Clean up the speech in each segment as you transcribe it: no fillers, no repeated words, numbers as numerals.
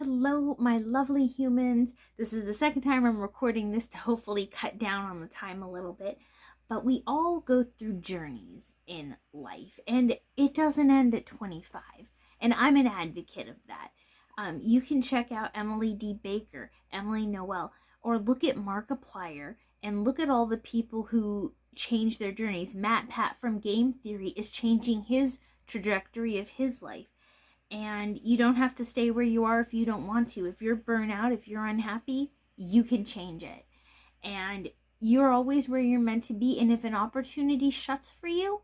Hello, my lovely humans. This is the second time I'm recording this to hopefully cut down on the time a little bit. But we all go through journeys in life, and it doesn't end at 25. And I'm an advocate of that. You can check out Emily D. Baker, Emily Noel, or look at Markiplier and look at all the people who change their journeys. Matt Pat from Game Theory is changing his trajectory of his life. And you don't have to stay where you are if you don't want to. If you're burnt out, if you're unhappy, you can change it. And you're always where you're meant to be. And if an opportunity shuts for you,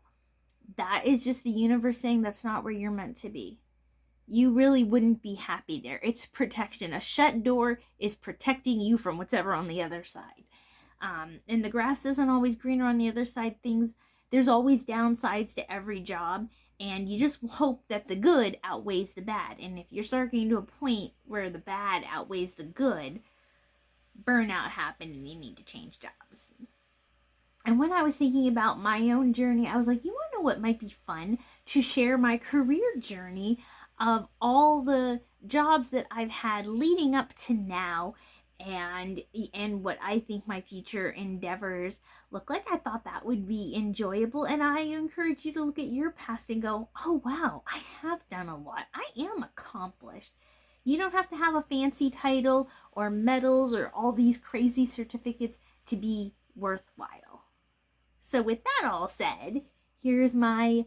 that is just the universe saying that's not where you're meant to be. You really wouldn't be happy there. It's protection. A shut door is protecting you from whatever on the other side. And the grass isn't always greener on the other side. There's always downsides to every job. And you just hope that the good outweighs the bad. And if you're starting to a point where the bad outweighs the good, burnout happened and you need to change jobs. And when I was thinking about my own journey, I was like, you want to know what might be fun? To share my career journey of all the jobs that I've had leading up to now, and what I think my future endeavors look like. I thought that would be enjoyable, and I encourage you to look at your past and go, oh wow, I have done a lot. I am accomplished. You don't have to have a fancy title or medals or all these crazy certificates to be worthwhile. So with that all said, here's my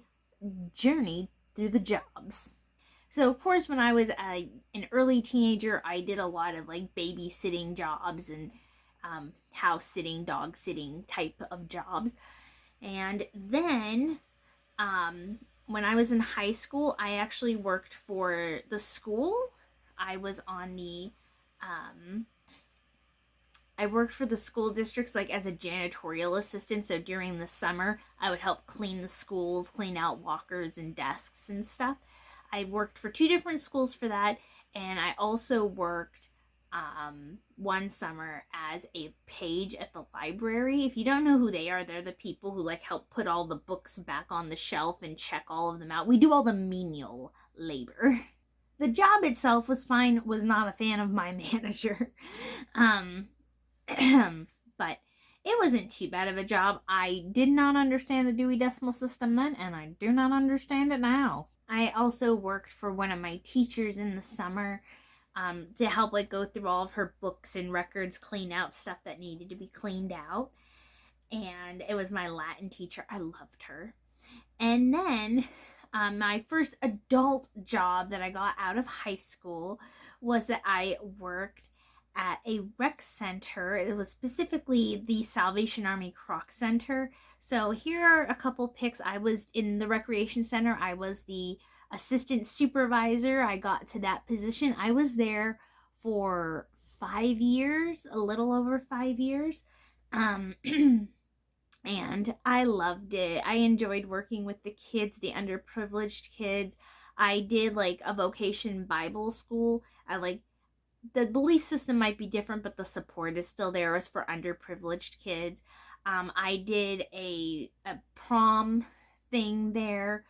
journey through the jobs. So, of course, when I was an early teenager, I did a lot of like babysitting jobs and house sitting, dog sitting type of jobs. And then when I was in high school, I actually worked for the school. I was on the, I worked for the school districts like as a janitorial assistant. So during the summer, I would help clean the schools, clean out lockers and desks and stuff. I worked for 2 different schools for that, and I also worked one summer as a page at the library. If you don't know who they are, they're the people who like help put all the books back on the shelf and check all of them out. We do all the menial labor. The job itself was fine, was not a fan of my manager. But it wasn't too bad of a job. I did not understand the Dewey Decimal System then, and I do not understand it now. I also worked for one of my teachers in the summer to help like go through all of her books and records, clean out stuff that needed to be cleaned out. And it was my Latin teacher. I loved her. And then my first adult job that I got out of high school was that I worked at a rec center. It was specifically the Salvation Army Croc Center. So here are a couple pics. I was in the recreation center. I was the assistant supervisor. I got to that position. I was there for 5 years, a little over 5 years. And I loved it. I enjoyed working with the kids, the underprivileged kids. I did like a vocation Bible school. The belief system might be different, but the support is still there. It was for underprivileged kids. I did a prom thing there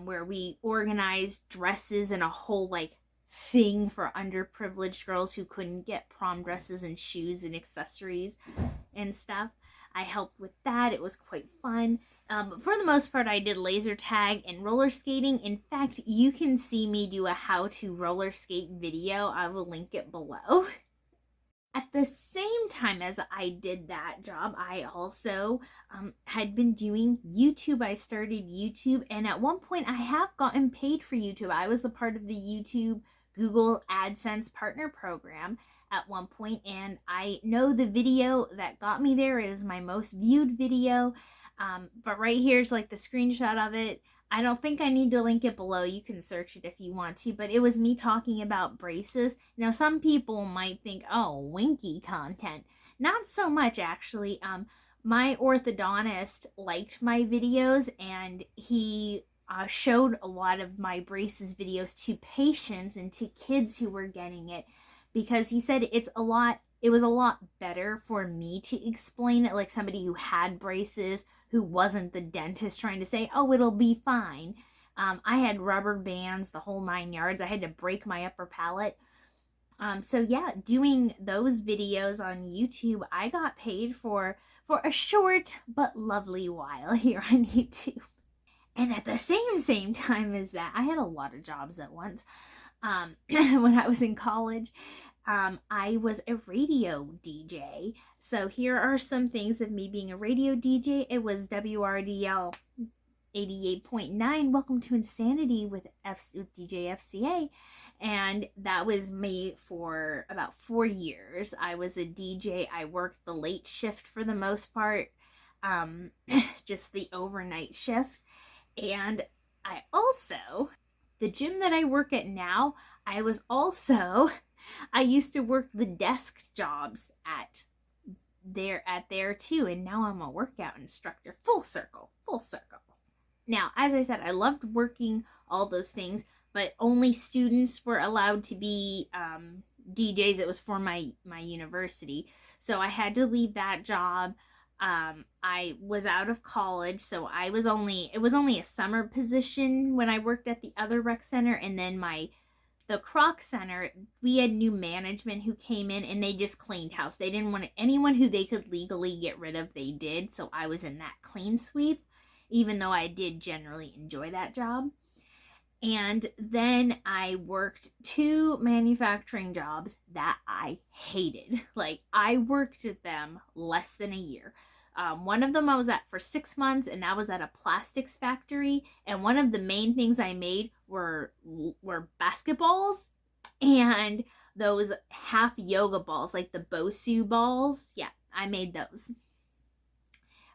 where we organized dresses and a whole like thing for underprivileged girls who couldn't get prom dresses and shoes and accessories and stuff. I helped with that. It was quite fun. For the most part, I did laser tag and roller skating. In fact, you can see me do a how to roller skate video. I will link it below. At the same time as I did that job, I also had been doing YouTube. I started YouTube, and at one point I have gotten paid for YouTube. I was a part of the YouTube Google AdSense partner program at one point, and I know the video that got me there is my most viewed video. But right here's like the screenshot of it. I don't think I need to link it below. You can search it if you want to, but it was me talking about braces. Now some people might think, oh, winky content. Not so much actually. My orthodontist liked my videos, and he showed a lot of my braces videos to patients and to kids who were getting it, because he said it was a lot better for me to explain it like somebody who had braces, who wasn't the dentist trying to say, oh, it'll be fine. I had rubber bands, the whole 9 yards. I had to break my upper palate. So yeah, doing those videos on YouTube, I got paid for a short but lovely while here on YouTube. And at the same time as that, I had a lot of jobs at once. When I was in college, I was a radio DJ. So here are some things of me being a radio DJ. It was WRDL 88.9. Welcome to Insanity with DJ FCA. And that was me for about 4 years. I was a DJ. I worked the late shift for the most part, just the overnight shift. And I also, the gym that I work at now, I used to work the desk jobs at there too. And now I'm a workout instructor. Full circle, full circle. Now, as I said, I loved working all those things, but only students were allowed to be DJs. It was for my university, so I had to leave that job. I was out of college, so it was only a summer position when I worked at the other rec center, and then the Croc Center, we had new management who came in and they just cleaned house. They didn't want anyone who they could legally get rid of, they did. So I was in that clean sweep, even though I did generally enjoy that job. And then I worked 2 manufacturing jobs that I hated. Like, I worked at them less than a year. One of them I was at for 6 months, and that was at a plastics factory. And one of the main things I made were basketballs and those half yoga balls, like the Bosu balls. Yeah, I made those.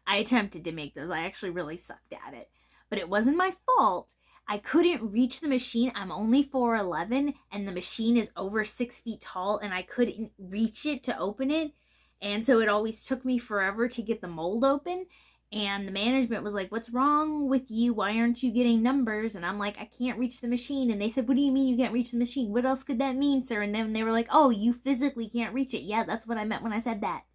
I attempted to make those. I actually really sucked at it, but it wasn't my fault. I couldn't reach the machine. I'm only 4'11", and the machine is over 6 feet tall, and I couldn't reach it to open it. And so it always took me forever to get the mold open. And the management was like, "What's wrong with you? Why aren't you getting numbers?" And I'm like, "I can't reach the machine." And they said, "What do you mean you can't reach the machine? What else could that mean, sir?" And then they were like, "Oh, you physically can't reach it." Yeah, that's what I meant when I said that.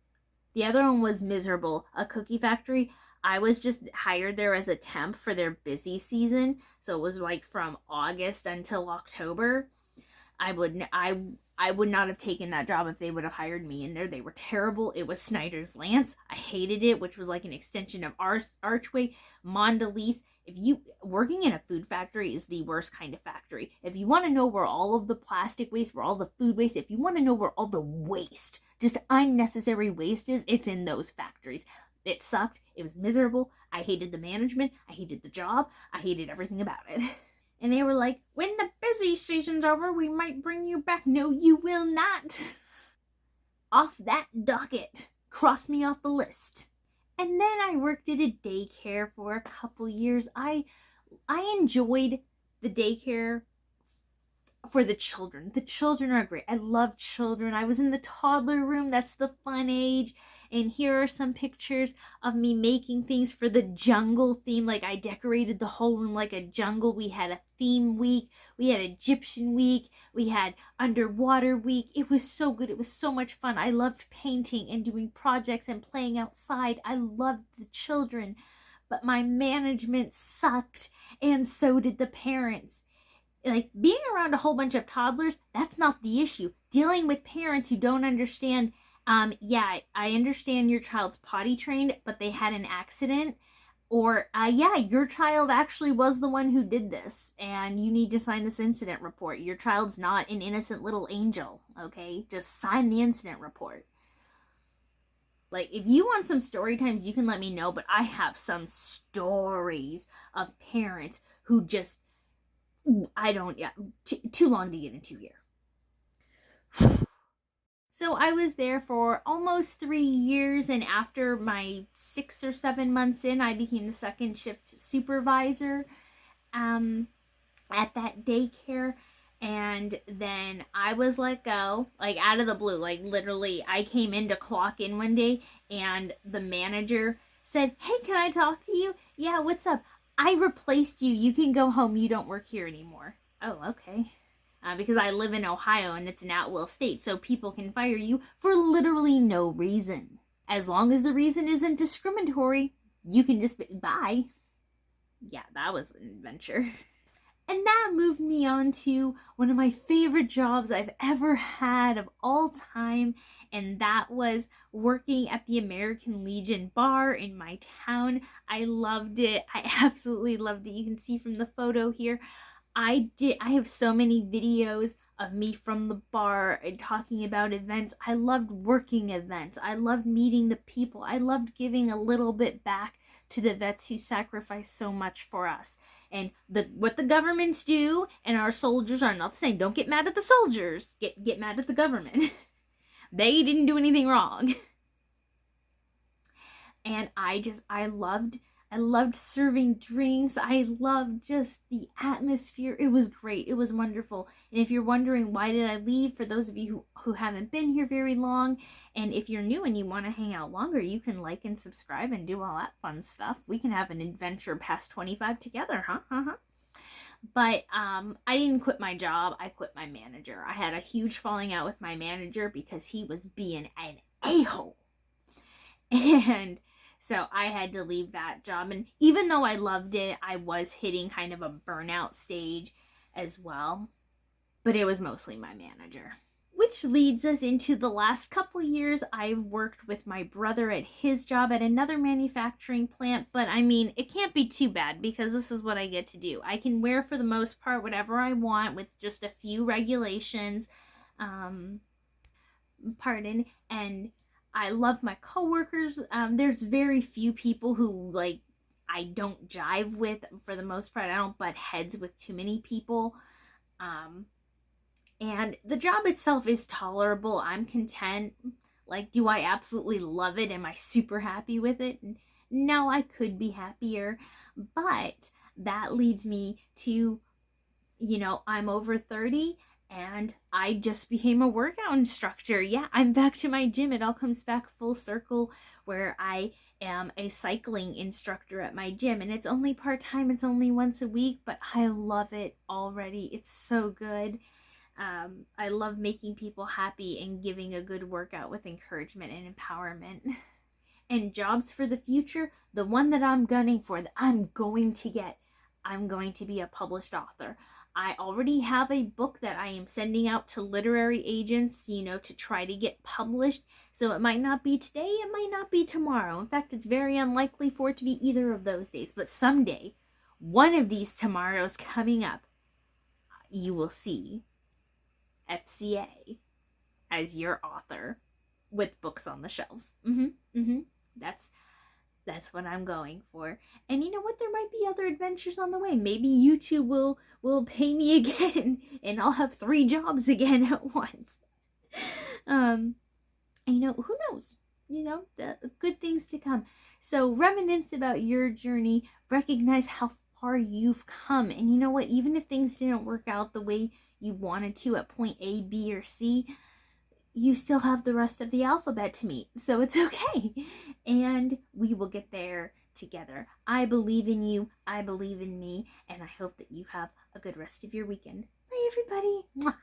The other one was miserable. A cookie factory. I was just hired there as a temp for their busy season. So it was like from August until October. I would not have taken that job if they would have hired me in there. They were terrible. It was Snyder's Lance. I hated it, which was like an extension of Archway, Mondelez. Working in a food factory is the worst kind of factory. If you want to know where all of the plastic waste, where all the food waste, if you want to know where all the waste, just unnecessary waste is, it's in those factories. It sucked. It was miserable. I hated the management. I hated the job. I hated everything about it. And they were like, "When the busy season's over, we might bring you back." No, you will not. Off that docket. Cross me off the list. And then I worked at a daycare for a couple years. I enjoyed the daycare for the children. The children are great. I love children. I was in the toddler room. That's the fun age. And here are some pictures of me making things for the jungle theme. Like, I decorated the whole room like a jungle. We had a theme week. We had Egyptian week. We had underwater week. It was so good. It was so much fun. I loved painting and doing projects and playing outside. I loved the children. But my management sucked, and so did the parents. Like, being around a whole bunch of toddlers, that's not the issue. Dealing with parents who don't understand, yeah, I understand your child's potty trained, but they had an accident. Or, yeah, your child actually was the one who did this, and you need to sign this incident report. Your child's not an innocent little angel, okay? Just sign the incident report. Like, if you want some story times, you can let me know, but I have some stories of parents who just, too long to get into here. So I was there for almost 3 years, and after my 6 or 7 months in, I became the second shift supervisor at that daycare. And then I was let go, like, out of the blue. Like, literally, I came in to clock in one day, and the manager said, "Hey, can I talk to you?" "Yeah, what's up?" "I replaced you. You can go home. You don't work here anymore." "Oh, okay." Because I live in Ohio and it's an at-will state, so people can fire you for literally no reason. As long as the reason isn't discriminatory, you can just bye. Yeah, that was an adventure. And that moved me on to one of my favorite jobs I've ever had of all time, and that was working at the American Legion bar in my town. I loved it. I absolutely loved it. You can see from the photo here. I have so many videos of me from the bar and talking about events. I loved working events. I loved meeting the people. I loved giving a little bit back to the vets who sacrificed so much for us. And what the governments do and our soldiers are not the same. Don't get mad at the soldiers. Get mad at the government. They didn't do anything wrong. And I loved serving drinks. I loved just the atmosphere. It was great. It was wonderful. And if you're wondering why did I leave, for those of you who haven't been here very long, and if you're new and you want to hang out longer, you can like and subscribe and do all that fun stuff. We can have an adventure past 25 together, huh? But I didn't quit my job. I quit my manager. I had a huge falling out with my manager because he was being an a-hole. And so I had to leave that job. And even though I loved it, I was hitting kind of a burnout stage as well. But it was mostly my manager. Which leads us into the last couple years. I've worked with my brother at his job at another manufacturing plant. But I mean, it can't be too bad because this is what I get to do. I can wear, for the most part, whatever I want with just a few regulations. And I love my coworkers. There's very few people who I don't jive with. For the most part, I don't butt heads with too many people. And the job itself is tolerable. I'm content. Do I absolutely love it? Am I super happy with it? No, I could be happier. But that leads me to, I'm over 30 and I just became a workout instructor. Yeah, I'm back to my gym. It all comes back full circle where I am a cycling instructor at my gym. And it's only part-time. It's only once a week, but I love it already. It's so good. I love making people happy and giving a good workout with encouragement and empowerment. And jobs for the future, the one that I'm gunning for, that I'm going to get, I'm going to be a published author. I already have a book that I am sending out to literary agents, to try to get published. So it might not be today, it might not be tomorrow. In fact, it's very unlikely for it to be either of those days. But someday, one of these tomorrows coming up, you will see FCA as your author with books on the shelves. That's what I'm going for. And you know what? There might be other adventures on the way. Maybe YouTube will pay me again and I'll have 3 jobs again at once. And who knows? The good things to come. So reminisce about your journey. Recognize how far you've come. And you know what? Even if things didn't work out the way you wanted to at point A, B, or C, you still have the rest of the alphabet to meet. So it's okay. And we will get there together. I believe in you. I believe in me. And I hope that you have a good rest of your weekend. Bye, everybody. Mwah.